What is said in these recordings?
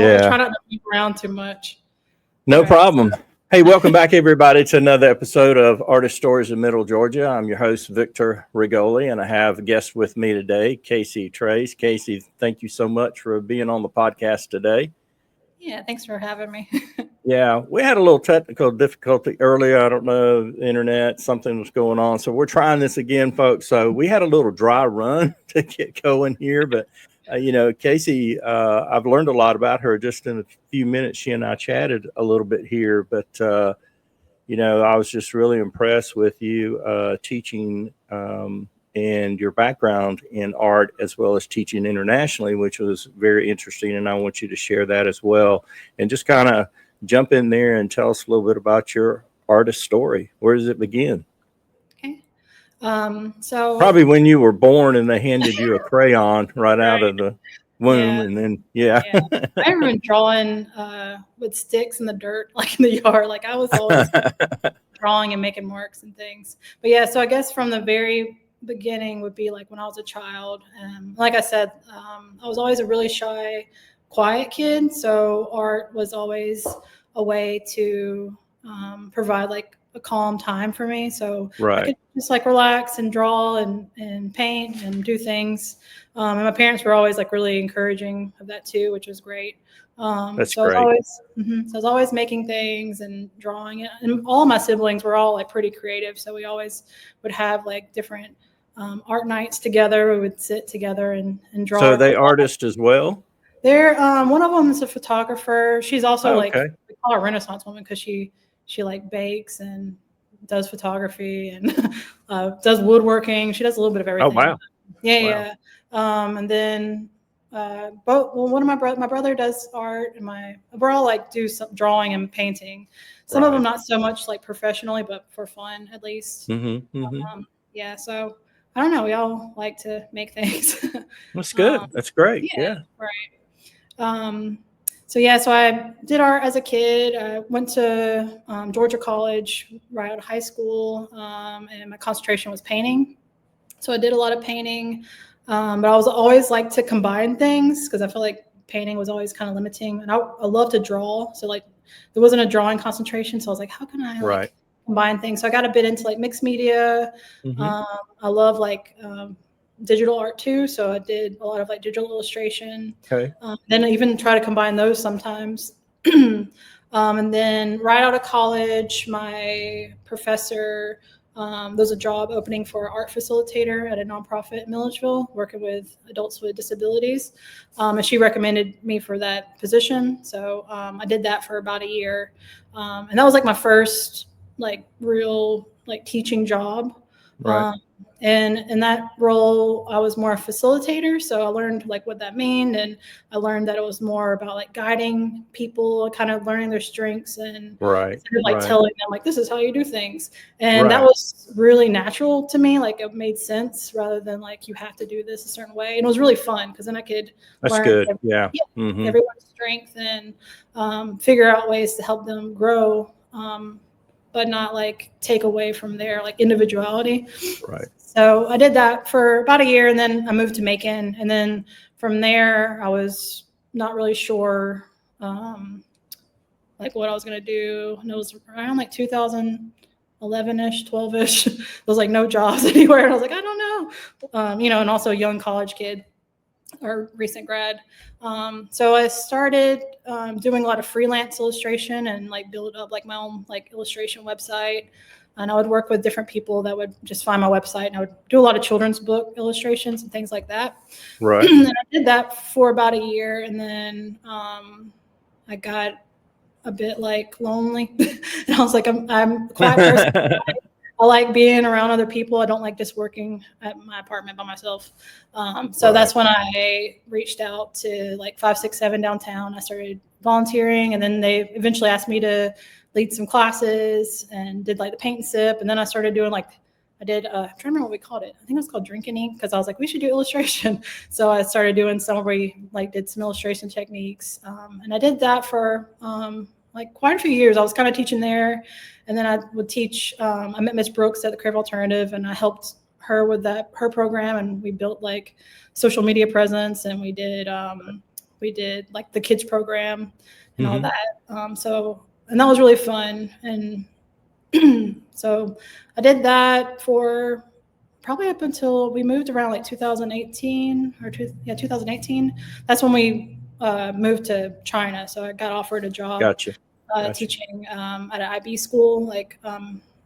I'll Yeah. try not to move around too much. No Okay. problem. Hey, welcome back, everybody, to another episode of Artist Stories of Middle Georgia. I'm your host, Victor Rigole, and I have a guest with me today, Casie Trace. Casie, thank you so much for being on the podcast today. Yeah, thanks for having me. Yeah, we had a little technical difficulty earlier. I don't know, the internet, something was going on. So we're trying this again, folks. So we had a little dry run to get going here. But, Casie, I've learned a lot about her just in a few minutes. She and I chatted a little bit here. But, I was just really impressed with you teaching and your background in art as well as teaching internationally, which was very interesting. And I want you to share that as well. And just kind of jump in there and tell us a little bit about your artist story. Where does it begin? Okay. So Probably when you were born and they handed you a crayon right out right. of the womb. Yeah. And then, yeah. Yeah. I remember drawing with sticks in the dirt, like in the yard. Like I was always drawing and making marks and things. But yeah, so I guess from the very beginning would be like when I was a child. Like I said, I was always a really shy, quiet kid. So art was always a way to provide like a calm time for me. So I Right. could just like relax and draw and paint and do things. And my parents were always like really encouraging of that too, which was great. That's So I was great. always, so I was always making things and drawing it. And all of my siblings were all like pretty creative. So we always would have like different art nights together. We would sit together and draw. So they artists as well? They're one of them is a photographer. She's also Oh, like okay. we call her Renaissance woman because she like bakes and does photography and does woodworking. She does a little bit of Oh, everything. wow. Yeah, Wow. yeah. And then one of my brother does art, and we're all like do some drawing and painting. Some of them Right. not so much like professionally, but for fun at least. Mm-hmm. Mm-hmm. Yeah, so I don't know. We all like to make things. That's um, good. That's great. yeah, Yeah. right. Um, so yeah, so I did art as a kid. I went to Georgia College right out of high school, and my concentration was painting. So I did a lot of painting, but I was always like to combine things because I feel like painting was always kind of limiting. And I love to draw, so like there wasn't a drawing concentration. So I was like, how can I Right. like combine things? So I got a bit into like mixed media. Mm-hmm. I love like digital art too, so I did a lot of like digital illustration. Okay. Then I even try to combine those sometimes. And then right out of college, my professor, there was a job opening for an art facilitator at a nonprofit in Milledgeville, working with adults with disabilities. And she recommended me for that position. So I did that for about a year. And that was like my first like real like teaching job. Right. And in that role, I was more a facilitator. So I learned like what that meant. And I learned that it was more about like guiding people, kind of learning their strengths and Right. instead of like Right. telling them like, this is how you do things. And that Right. was really natural to me. Like it made sense rather than like, you have to do this a certain way. And it was really fun because then I could That's learn good. Yeah. Mm-hmm. everyone's strength and figure out ways to help them grow. But not like take away from their like individuality. Right. So I did that for about a year and then I moved to Macon. And then from there, I was not really sure like what I was going to do. And it was around like 2011-ish, 12-ish. There was like no jobs anywhere. And I was like, I don't know. And also a young college kid or recent grad. So I started doing a lot of freelance illustration and like build up like my own like illustration website. And I would work with different people that would just find my website, and I would do a lot of children's book illustrations and things like that. Right. And I did that for about a year, and then I got a bit like lonely, and I was like, I'm a quiet person. I like being around other people. I don't like just working at my apartment by myself. So that's when I reached out to like 567 downtown. I started volunteering, and then they eventually asked me to lead some classes and did like the paint and sip. And then I started doing like, I'm trying to remember what we called it. I think it was called Drink and Ink because I was like, we should do illustration. So I started doing some where we like did some illustration techniques. And I did that for like quite a few years. I was kind of teaching there. And then I would teach, I met Miss Brooks at the Creative Alternative, and I helped her with her program. And we built like social media presence, and we we did like the kids program and all Mhm. that. And that was really fun. And so I did that for probably up until we moved around like 2018 2018. That's when we moved to China. So I got offered a job Gotcha. Gotcha. teaching at an IB school, like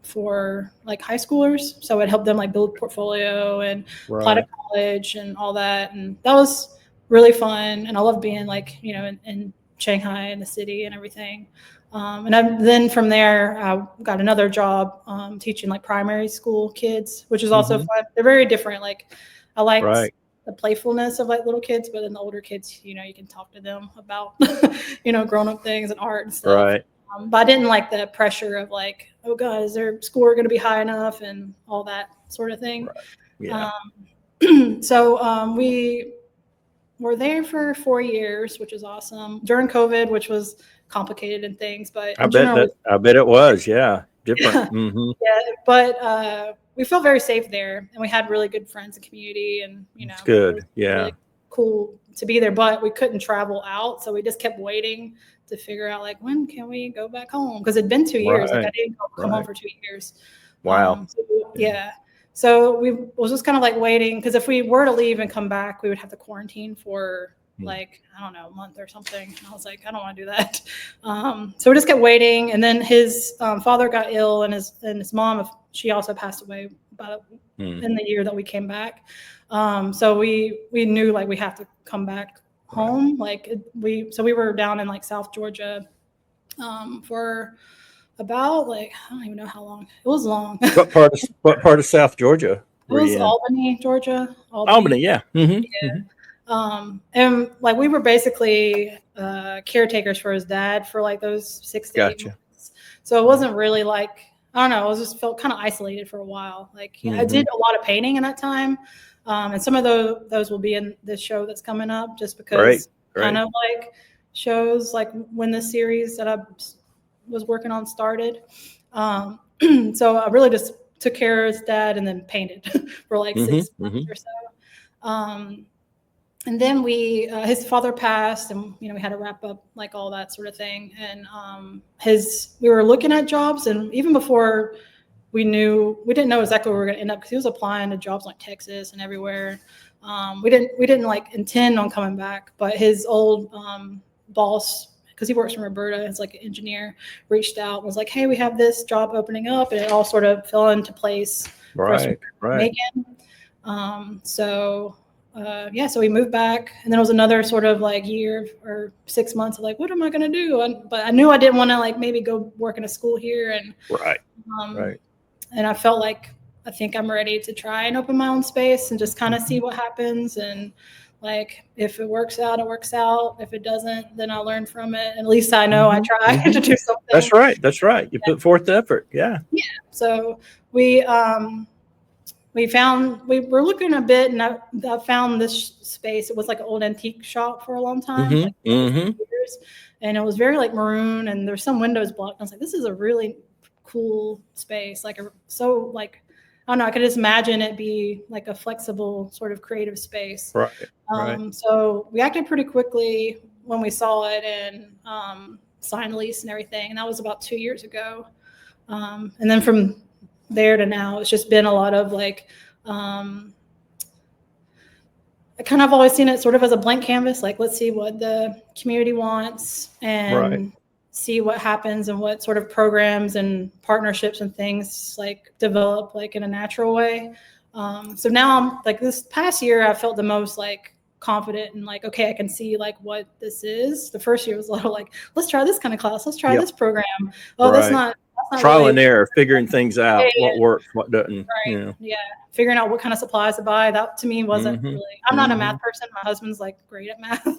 for like high schoolers. So it helped them like build portfolio and apply to Right. college and all that. And that was really fun. And I love being like, in Shanghai and the city and everything. Then from there, I got another job teaching like primary school kids, which is also Mhm. fun. They're very different. Like I liked Right. the playfulness of like little kids, but then the older kids, you can talk to them about, grown up things and art and stuff. Right. But I didn't like the pressure of like, oh God, is their score going to be high enough and all that sort of thing. Right. Yeah. We were there for 4 years, which is awesome during COVID, which was complicated and things, but in general, I bet it was. Yeah. Different. Mhm. yeah, but we felt very safe there, and we had really good friends and community, and It's it was good. Yeah. really cool to be there. But we couldn't travel out, so we just kept waiting to figure out like when can we go back home, because it'd been 2 years. Like I Right. didn't come home Right. for 2 years. Wow. Yeah. So we was just kind of like waiting, because if we were to leave and come back, we would have to quarantine for like, I don't know, a month or something. And I was like, I don't want to do that. So we just kept waiting. And then his father got ill, and his mom, she also passed away about in the year that we came back. So we knew like we have to come back home. Like we were down in like South Georgia for about like, I don't even know how long. It was long. What part of South Georgia It were was you in? Albany, Georgia. Albany. Yeah. Mhm. Yeah. Mhm. And like we were basically caretakers for his dad for like those 6 to 8 Gotcha. months. So it wasn't really like, I don't know, I was just felt kind of isolated for a while. Like I did a lot of painting in that time. And some of those will be in this show that's coming up, just Great. because Great. kind of like shows like when this series that I was working on started. So I really just took care of his dad and then painted for like 6 months or so. And then his father passed, and we had to wrap up like all that sort of thing. And we were looking at jobs, and even before we didn't know exactly where we were going to end up, because he was applying to jobs like Texas and everywhere. We didn't like intend on coming back, but his old boss, because he works for Roberta as like an engineer, reached out and was like, hey, we have this job opening up, and it all sort of fell into place for us Right. Right. Macon. So we moved back, and then it was another sort of like year or 6 months of like, what am I going to do? But I knew I didn't want to like maybe go work in a school here. And Right. Right. and I felt like, I think I'm ready to try and open my own space and just kind of see what happens. And like, if it works out, it works out. If it doesn't, then I'll learn from it. And at least I know I tried to do something. That's right. That's right. You put forth the effort. Yeah. Yeah. So we were looking a bit, and I found this space. It was like an old antique shop for a long time, like years, and it was very like maroon, and there's some windows blocked. I was like, this is a really cool space. Like so like, I don't know, I could just imagine it be like a flexible sort of creative space. Right. Right. So we acted pretty quickly when we saw it, and signed a lease and everything. And that was about 2 years ago. And then from there to now, it's just been a lot of like, I kind of always seen it sort of as a blank canvas. Like, let's see what the community wants, and see what happens, and what sort of programs and partnerships and things like develop like in a natural way. So now I'm like, this past year, I felt the most like confident and like, okay, I can see like what this is. The first year was a little like, let's try this kind of class. Let's try this program. Oh, that's not trial really and error, figuring things out, what Yeah. works, what doesn't. Right. Yeah. Figuring out what kind of supplies to buy. That to me wasn't really, I'm not a math person. My husband's like great at math. So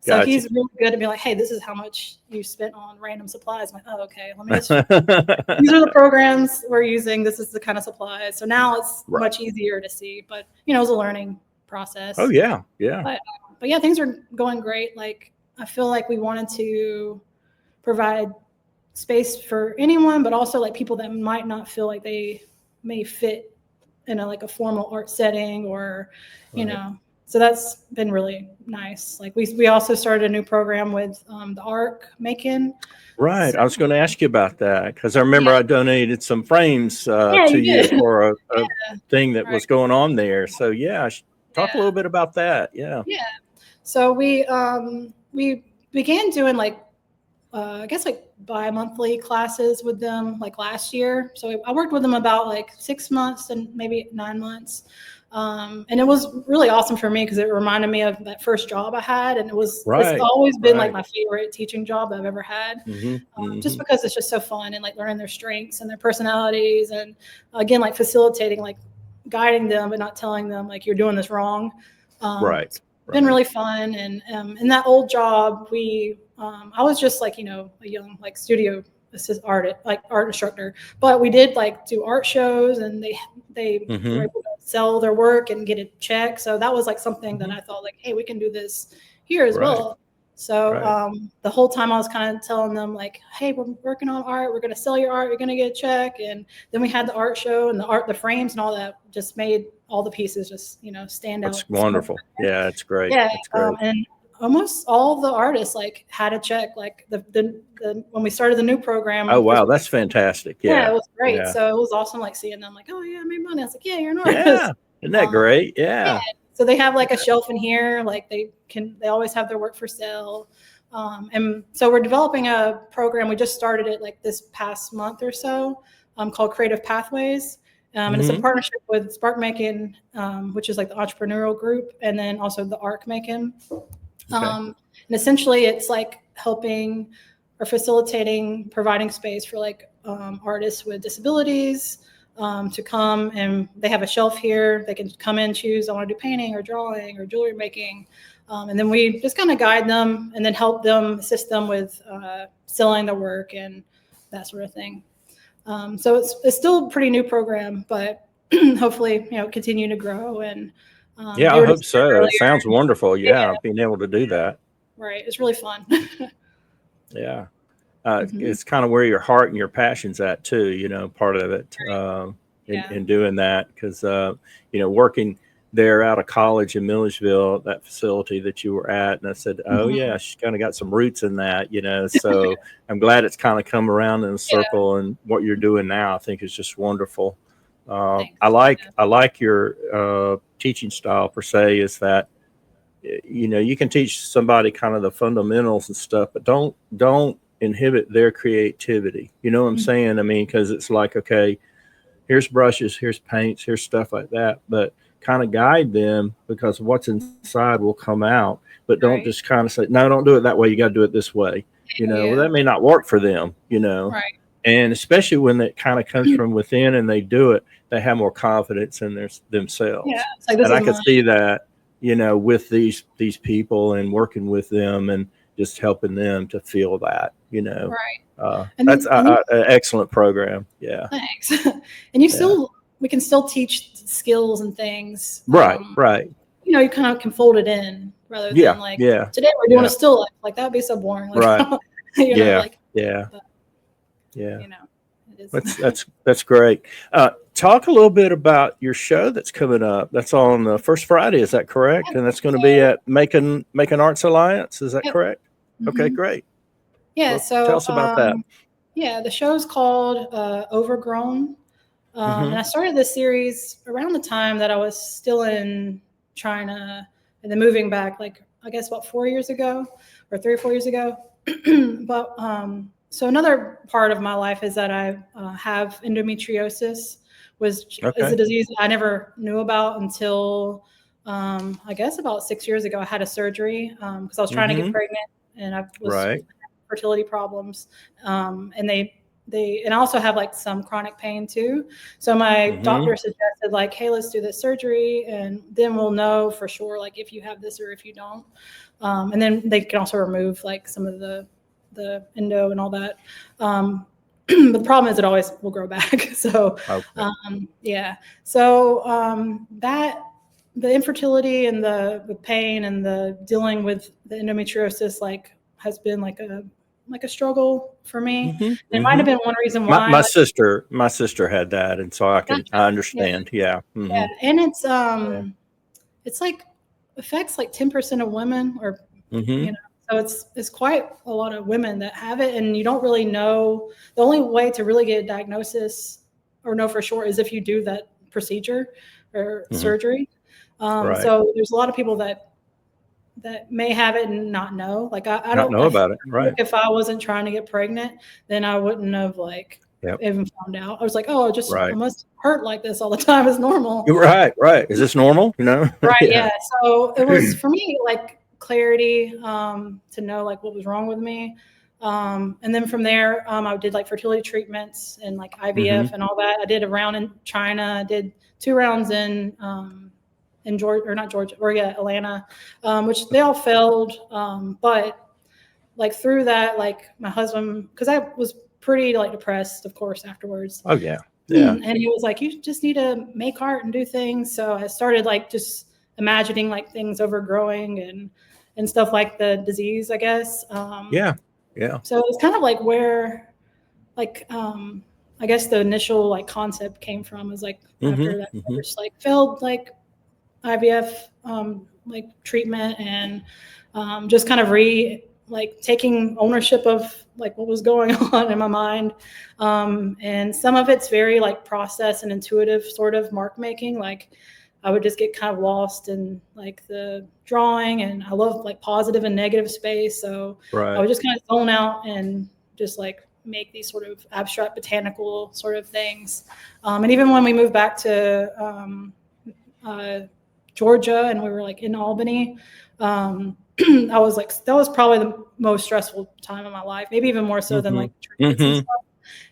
Gotcha. he's really good at being like, hey, this is how much you spent on random supplies. I'm like, oh, okay. Let me just, these are the programs we're using. This is the kind of supplies. So now it's much easier to see, but it was a learning process. Oh yeah. Yeah. But yeah, things are going great. Like, I feel like we wanted to provide space for anyone, but also like people that might not feel like they may fit in a formal art setting, or So that's been really nice. Like we also started a new program with the Art Macon. Right. So, I was going to ask you about that because I remember yeah, I donated some frames yeah, to you you did. for a Yeah, thing that right. was going on there. So yeah, talk a Yeah, little bit about that. Yeah. yeah. So we began doing like I guess like bi-monthly classes with them like last year. So I worked with them about like 6 months and maybe 9 months. And it was really awesome for me because it reminded me of that first job I had. And it's Right. always been like Right. my favorite teaching job I've ever had. Hmm. Just Hmm. because it's just so fun and like learning their strengths and their personalities. And again, like facilitating, like guiding them, but not telling them like you're doing this wrong. Right. It's been Right. really fun. And in that old job, I was just like, a young like studio art instructor, but we did like do art shows, and they were Hmm. able to sell their work and get a check. So that was like something that Hmm. I thought like, hey, we can do this here as Right. well. So Right. the whole time I was kind of telling them like, hey, we're working on art. We're going to sell your art. You're going to get a check. And then we had the art show, and the frames and all that just made all the pieces just, stand That's out. So, wonderful. Yeah. It's great. yeah. It's great. And almost all the artists like had a check, like the when we started the new Oh, program, because wow. That's fantastic. yeah, it Yeah. was great. Yeah. So it was awesome, like seeing them like, oh yeah, I made money. I was like, yeah, you're an Yeah. artist. Isn't that Um, great? yeah. Yeah. So they have like a shelf in here, like they always have their work for sale. And so we're developing a program. We just started it like this past month or so, called Creative Pathways. And it's a Hmm. partnership with Spark Macon, which is like the entrepreneurial group, and then also the Arc Macon. Okay. And essentially, it's like helping or facilitating, providing space for like artists with disabilities to come, and they have a shelf here. They can come in, choose, I want to do painting or drawing or jewelry making. And then we just kind of guide them and then help them, assist them with selling their work and that sort of thing. So it's still a pretty new program, but hopefully, continue to grow. And Yeah. you I were hope just there so. It earlier. sounds wonderful. Yeah, Yeah. Being able to do that. right. It's really fun. Yeah. Hmm. It's kind of where your heart and your passion's at too, part of it, Yeah. in doing that. Because, working there out of college in Milledgeville, that facility that you were at, and I said, oh Hmm. yeah, she's kind of got some roots in that, so I'm glad it's kind of come around in a Yeah. circle, and what you're doing now, I think is just wonderful. I Thanks. like, Yeah. I like your teaching style per se, is that, you can teach somebody kind of the fundamentals and stuff, but don't inhibit their creativity. You know what I'm Mhm. saying? I mean, because it's like, okay, here's brushes, here's paints, here's stuff like that, but kind of guide them, because what's inside will come out. But don't Right. just kind of say, no, don't do it that way. You got to do it this way. Well, Yeah. that may not work for them. Right. And especially when it kind of comes from within and they do it, they have more confidence in Yeah. themselves. It's like, this And is I could mine. see that, with these people and working with them and just helping them to feel that. Right. That's And then an excellent program. Yeah. thanks. And Yeah. we can still teach skills and things. Right. Right. You kind of can fold it in rather Yeah. than like, Yeah. today we're doing a Yeah. still life. Like that'd be so boring. Like, Right. Yeah. like, Yeah. but, Yeah. you know, it is. That's great. Talk a little bit about your show that's coming up. That's on the first Friday. Is that correct? Yeah. And that's going to be So, at Macon Arts Alliance. Is that yep. correct? Okay, Hmm. great. Yeah. Well, tell So, us about that. yeah, the show's called Overgrown. And Hmm. I started this series around the time that I was still in China and then moving back, like, I guess, about 4 years ago or 3 or 4 years ago. But so another part of my life is that I have endometriosis, which is a Okay. disease I never knew about until I guess about 6 years ago. I had a surgery because I was trying to get Hmm. pregnant, and I was Right. fertility problems. And and I also have like some chronic pain too. So my Hmm. doctor suggested like, hey, let's do this surgery, and then we'll know for sure like if you have this or if you don't. And then they can also remove like some of the endo and all that. But the problem is it always will grow back. So Okay. yeah. So that the infertility and the pain and the dealing with the endometriosis like has been like a struggle for me. Hmm. It might Hmm. have been one reason My why. my Like, sister my sister had that, and so I gotcha. Yeah, understand. Yeah. yeah, Hmm. and Yeah. it's like affects like 10% of women, or Mm-hmm. so it's quite a lot of women that have it, and you don't really know. The only way to really get a diagnosis or know for sure is if you do that procedure or Mm-hmm. surgery. Right. So there's a lot of people that may have it and not know. Like I Not don't know I about it. feel Right. like if I wasn't trying to get pregnant, then I wouldn't have like Yep. even found out. I was like, oh, I Right. must hurt like this all the time. It's normal. Right. Right. Is this normal? Right. Yeah. Yeah. So it was for me like clarity to know like what was wrong with me. And then from there, I did like fertility treatments and like IVF Mm-hmm. and all that. I did a round in China. I did 2 rounds in Georgia, or not Georgia, or yeah, Atlanta, which they all failed. But like through that, like my husband, because I was pretty like depressed, of course, afterwards. Oh yeah. Yeah. And he was like, you just need to make art and do things. So I started like just imagining like things overgrowing and stuff like the disease, I guess. Yeah. Yeah. So it was kind of like where like I guess the initial like concept came from, was like after that Mm-hmm. Mm-hmm. first like failed like IVF like treatment, and just kind of like taking ownership of like what was going on in my mind. And some of it's very like process and intuitive sort of mark making. Like I would just get kind of lost in like the drawing, and I love like positive and negative space. So I would Right. just kind of zone out and just like make these sort of abstract botanical sort of things. And even when we moved back to uh, Georgia and we were like in Albany, I was like, that was probably the most stressful time of my life, maybe even more so than Mm-hmm. like treatments and Mm-hmm. stuff.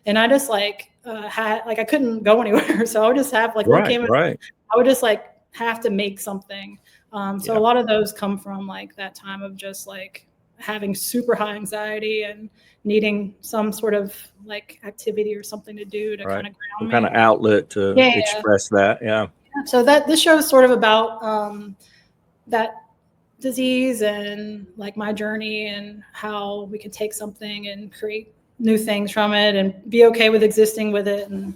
And I just like had like I couldn't go anywhere, so I would just have like little Right. canvas. Right. I would just like have to make something. So a Yeah. lot of those come from like that time of just like having super high anxiety and needing some sort of like activity or something to do to Right. kind of Some ground kind me. of outlet to Yeah, yeah. express that. Yeah. So that this show is sort of about that disease and like my journey and how we can take something and create new things from it and be okay with existing with it and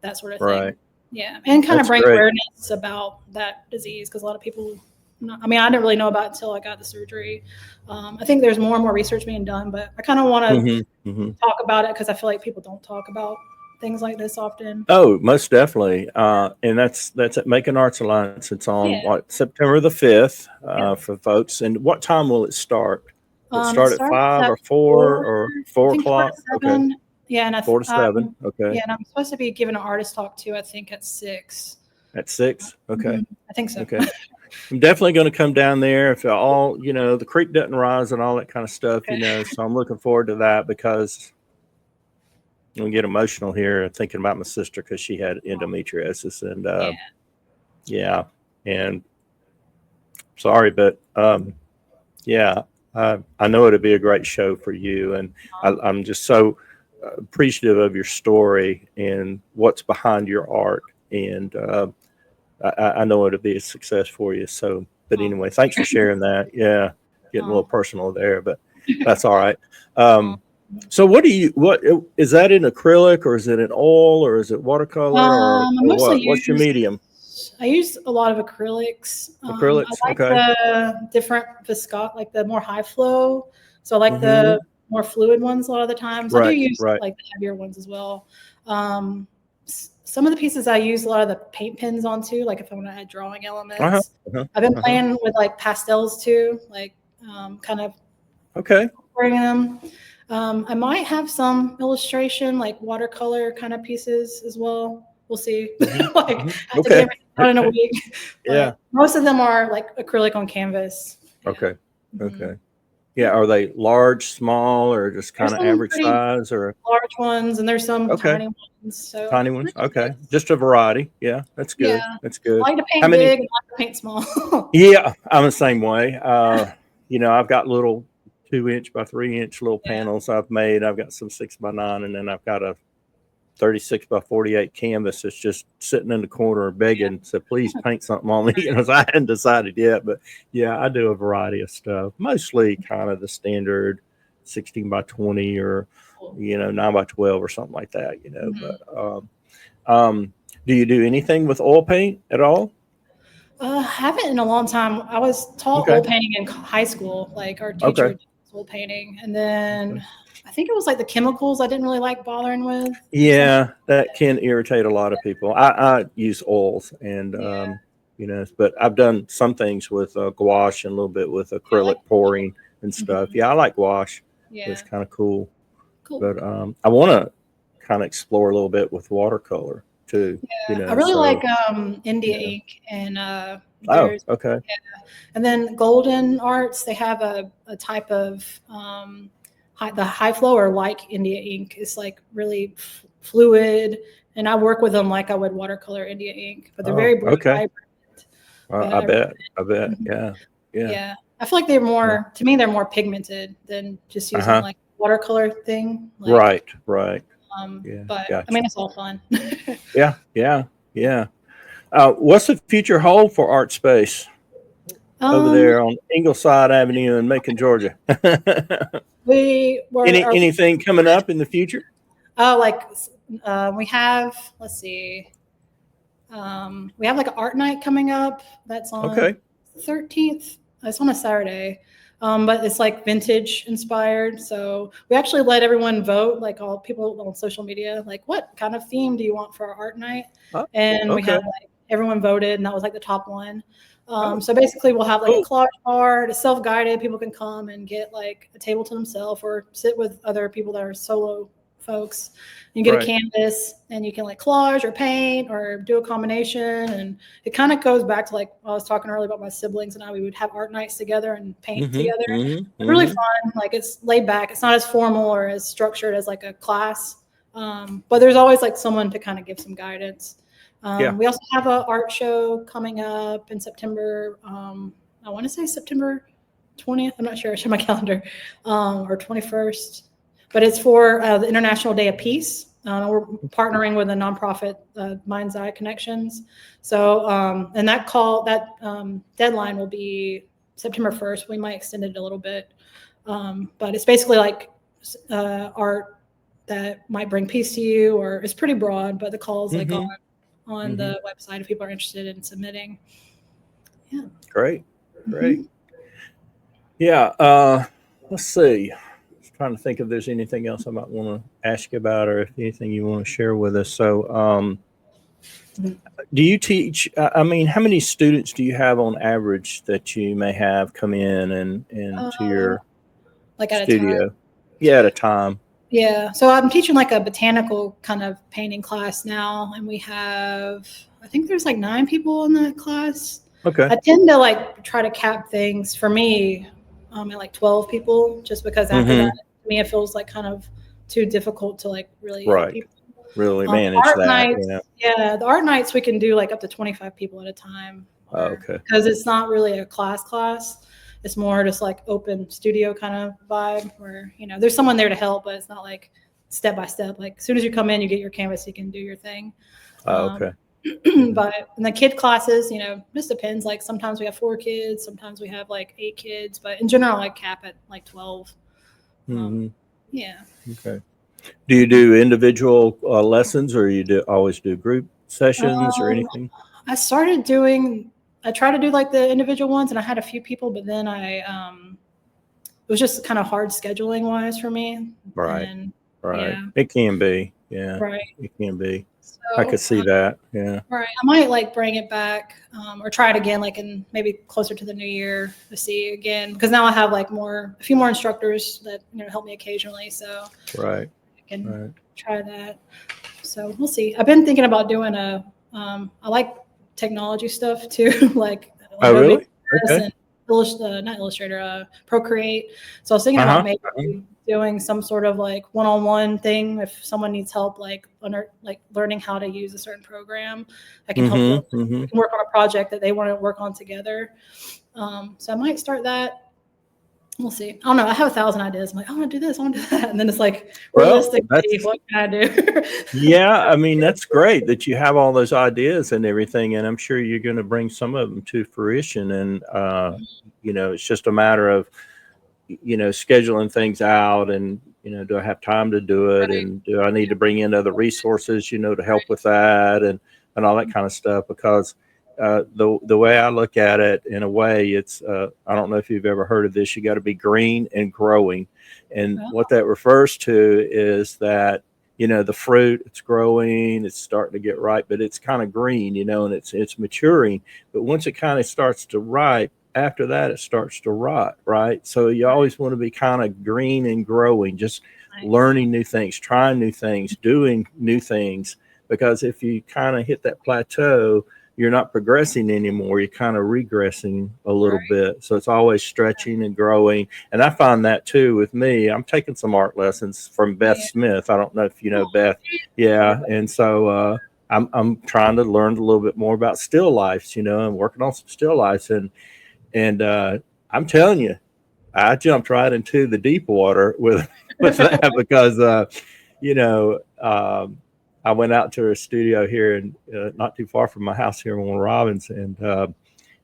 that sort of thing. Right. Yeah, and kind of That's bring great. awareness about that disease, because a lot of people, I mean, I didn't really know about it until I got the surgery. I think there's more and more research being done, but I kind of want to Mm-hmm. Mm-hmm. talk about it because I feel like people don't talk about things like this often. Oh, most definitely. And that's at Macon Arts Alliance. It's on Yeah. September the 5th Yeah. for folks. And what time will it start? Will it It start at starts 5 at or 4 or I 4 think 4 to o'clock? Okay. 7. Yeah, and 4 to 7. yeah, Okay. and I'm supposed to be giving an artist talk too, I think at 6. At 6. Okay. I think so. Okay. I'm definitely going to come down there if all, the creek doesn't rise and all that kind of stuff, Okay. so I'm looking forward to that because I'm going to get emotional here thinking about my sister because she had endometriosis and, Yeah. yeah. And sorry, but, yeah, I know it'd be a great show for you. And I'm just so appreciative of your story and what's behind your art. And, I know it'll be a success for you. So, but anyway, thanks for sharing that. Yeah, getting a little personal there, but that's all right. So, what is that in acrylic or is it in oil or is it watercolor or I mostly what? What's your medium? I use a lot of acrylics. Acrylics. I like Okay. the different like the more high flow. So I like the more fluid ones a lot of the times. I do use like the heavier ones as well. Some of the pieces I use a lot of the paint pens on too, like if I want to add drawing elements. I've been playing with like pastels too, like kind of bringing them. I might have some illustration, like watercolor kind of pieces as well. We'll see. Like I have to get everything done in a week. Yeah. Most of them are like acrylic on canvas. Yeah. Okay. Okay. Yeah. Are they large, small, or just kind of average size, or large ones? And there's some tiny ones. So tiny ones. Okay. Just a variety. Yeah. That's good. Yeah. That's good. I like to paint big and I like to paint small. Yeah. I'm the same way. I've got little 2-inch by 3-inch little panels I've made. I've got some 6x9, and then I've got a 36 by 48 canvas that's just sitting in the corner begging, so please paint something on me. So I hadn't decided yet, but yeah, I do a variety of stuff, mostly kind of the standard 16 by 20 or 9 by 12 or something like that. But do you do anything with oil paint at all? Haven't in a long time. I was taught Okay. oil painting in high school. Like our Okay. teacher did oil painting, and then I think it was like the chemicals I didn't really like bothering with. Or something. Yeah, that can irritate a lot of people. I use oils and, Yeah, but I've done some things with gouache and a little bit with yeah, I like. acrylic pouring and stuff. Mhm. Yeah, I like gouache. It's Yeah, kind of cool. cool. But I want to kind of explore a little bit with watercolor too, I really like so, India yeah. ink, and Oh, there's okay. and then Golden Arts. They have a type of the high flow or like India ink is like really fluid, and I work with them like I would watercolor India ink, but they're Oh, very bright, okay. vibrant. But I I really, bet. I bet. mhm, Yeah. Yeah. yeah, I feel like they're Yeah. more to me. They're more pigmented than just using Uh-huh. like watercolor thing. Like, Right. Right. Yeah. but I Gotcha. mean, it's all fun. Yeah. Yeah. Yeah. What's the future hold for Art Space over um, there on Ingleside Avenue in Macon, Georgia? we were are Anything coming up in the future? like we have. Let's see. We have like an art night coming up. That's on Okay. the 13th. It's on a Saturday. But it's like vintage inspired. So we actually let everyone vote, like all people on social media, like what kind of theme do you want for our art night? Oh, And we okay. had like everyone voted, and that was like the top one. Oh, So basically, we'll have like a cool. collage art, it's self-guided. People can come and get like a table to themselves or sit with other people that are solo folks. You get a Right. canvas and you can like collage or paint or do a combination. And it kind of goes back to like I was talking earlier about my siblings and how we would have art nights together and paint Mm-hmm. together. Mm-hmm. Really Mm-hmm. fun. Like it's laid back. It's not as formal or as structured as like a class. But there's always like someone to kind of give some guidance. Yeah. We also have an art show coming up in September. I want to say September 20th. I'm not sure. I show my calendar. Or 21st. But it's for the International Day of Peace. We're partnering with a nonprofit, Mind's Eye Connections. So, and that deadline will be September 1st. We might extend it a little bit. But it's basically like art that might bring peace to you, or it's pretty broad, but the call is like Mm-hmm. on Mm-hmm. the website if people are interested in submitting. Yeah. Great. Great. Mm-hmm. Yeah. Let's see. Just trying to think if there's anything else I might want to ask you about, or if anything you want to share with us. So, do you teach? I mean, how many students do you have on average that you may have come in and to Uh, your like at a time. studio? Yeah, at a time. Yeah. So I'm teaching like a botanical kind of painting class now, and I think there's like 9 people in that class. Okay. I tend to like try to cap things for me at like 12 people, just because after that, Mm-hmm. to me, it feels like kind of too difficult to like really help Right. people. Really manage Art that. nights, Yeah. yeah, the art nights we can do like up to 25 people at a time, Oh, or okay. because it's not really a class. It's more just like open studio kind of vibe where, there's someone there to help, but it's not like step by step. Like as soon as you come in, you get your canvas, you can do your thing. Oh, Um, okay. Mm-hmm. but in the kid classes, just depends. Like sometimes we have 4 kids, sometimes we have like 8 kids, but in general, I cap at like 12. Um, Mm-hmm. yeah. Okay. Do you do individual lessons, or always do group sessions or Um, anything? I try to do like the individual ones, and I had a few people, but then it was just kind of hard scheduling wise for me. Right. And Right. yeah, It can be. Yeah. right. It can be. I could So, see that. Yeah. right. I might like bring it back or try it again, like in maybe closer to the new year to see again, because now I have like a few more instructors that, help me occasionally. So Right. I can Right. try that. So we'll see. I've been thinking about doing I like technology stuff too, like Oh, Adobe really? Okay. and not Illustrator, Procreate. So I was thinking about Uh-huh. maybe doing some sort of like one-on-one thing if someone needs help, like learning how to use a certain program. I can help them. Mm-hmm. Mm-hmm. We can work on a project that they want to work on together. So I might start that. We'll see. I don't know. I have 1,000 ideas. I'm like, I want to do this. I want to do that. And then it's like, Well, realistically, what can I do? yeah, I mean, that's great that you have all those ideas and everything. And I'm sure you're going to bring some of them to fruition. And, it's just a matter of, scheduling things out and, do I have time to do it? Right. And do I need to bring in other resources, to help with that and all that kind of stuff? Because the way I look at it, in a way, it's I don't know if you've ever heard of this. You got to be green and growing, and what that refers to is that, the fruit, it's growing, it's starting to get ripe, but it's kind of green, and it's maturing. But once it kind of starts to ripe, after that it starts to rot, right? So you always want to be kind of green and growing, just learning new things, trying new things, doing new things. Because if you kind of hit that plateau, you're not progressing anymore. You're kind of regressing a little bit. So it's always stretching and growing. And I find that too with me. I'm taking some art lessons from Beth Smith. I don't know if you know Beth. Yeah. And so I'm trying to learn a little bit more about still lifes, and working on some still lifes. And I'm telling you, I jumped right into the deep water with that because I went out to her studio here and not too far from my house here in Warner Robins. And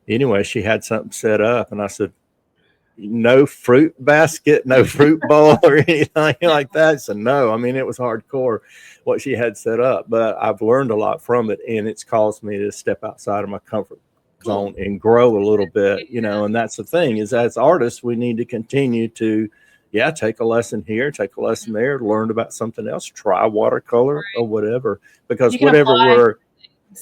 anyway, she had something set up, and I said, no fruit basket, no fruit bowl or anything like that. So no, I mean, it was hardcore what she had set up, but I've learned a lot from it, and it's caused me to step outside of my comfort zone and grow a little bit, and that's the thing, is as artists, we need to continue to take a lesson here, take a lesson there, learn about something else, try watercolor or whatever, because whatever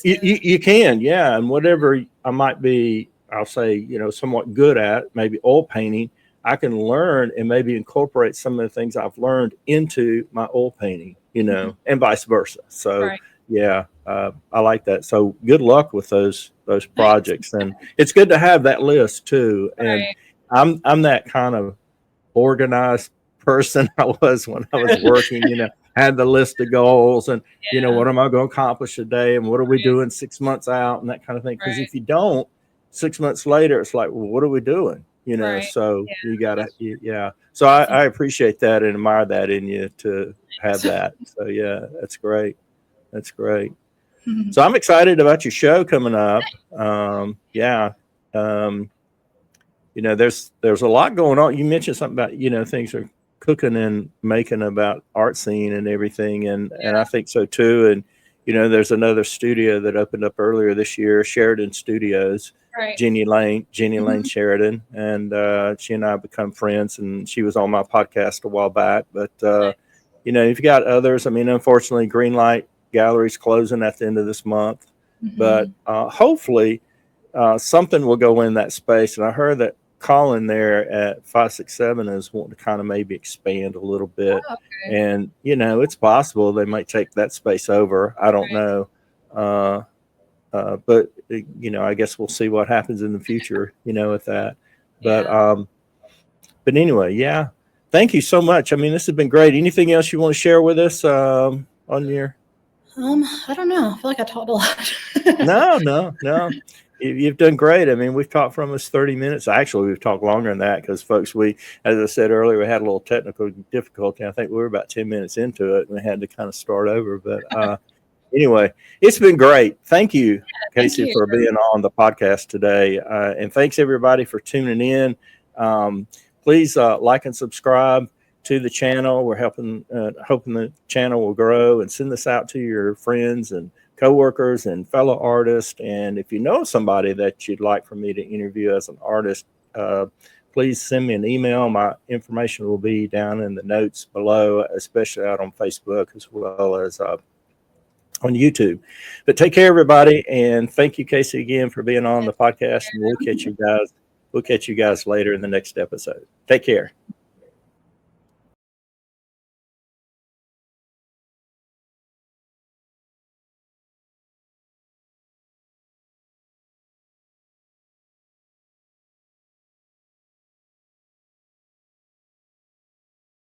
you can, and whatever I might be, I'll say, somewhat good at, maybe oil painting, I can learn and maybe incorporate some of the things I've learned into my oil painting, and vice versa. So I like that. So good luck with those projects, and it's good to have that list too. And I'm that kind of organized person I was when I was working, had the list of goals and, what am I going to accomplish today? And what are we doing 6 months out and that kind of thing. Because if you don't, 6 months later, it's like, well, what are we doing? So you got to, So I appreciate that and admire that in you to have that. So that's great. That's great. So I'm excited about your show coming up. There's a lot going on. You mentioned something about, things are cooking and making about art scene and everything. And I think so too. And, there's another studio that opened up earlier this year, Sheridan Studios, Jenny Lane Sheridan. And she and I have become friends, and she was on my podcast a while back. But, you've got others. I mean, unfortunately, Greenlight Gallery's closing at the end of this month. But hopefully something will go in that space. And I heard that Colin there at 567 is wanting to kind of maybe expand a little bit. And, it's possible they might take that space over. I don't know. But, I guess we'll see what happens in the future, with that. But anyway, thank you so much. I mean, this has been great. Anything else you want to share with us on your? I don't know. I feel like I talked a lot. No. You've done great. I mean, we've talked for almost 30 minutes. Actually, we've talked longer than that because, folks, as I said earlier, we had a little technical difficulty. I think we were about 10 minutes into it, and we had to kind of start over. But anyway, it's been great. Thank you, Casie, for being on the podcast today. And thanks, everybody, for tuning in. Please like and subscribe to the channel. We're hoping the channel will grow, and send this out to your friends and coworkers and fellow artists. And if you know somebody that you'd like for me to interview as an artist, please send me an email. My information will be down in the notes below, especially out on Facebook as well as on YouTube. But take care, everybody, and thank you, Casie, again for being on the podcast. And we'll catch you guys later in the next episode. Take care.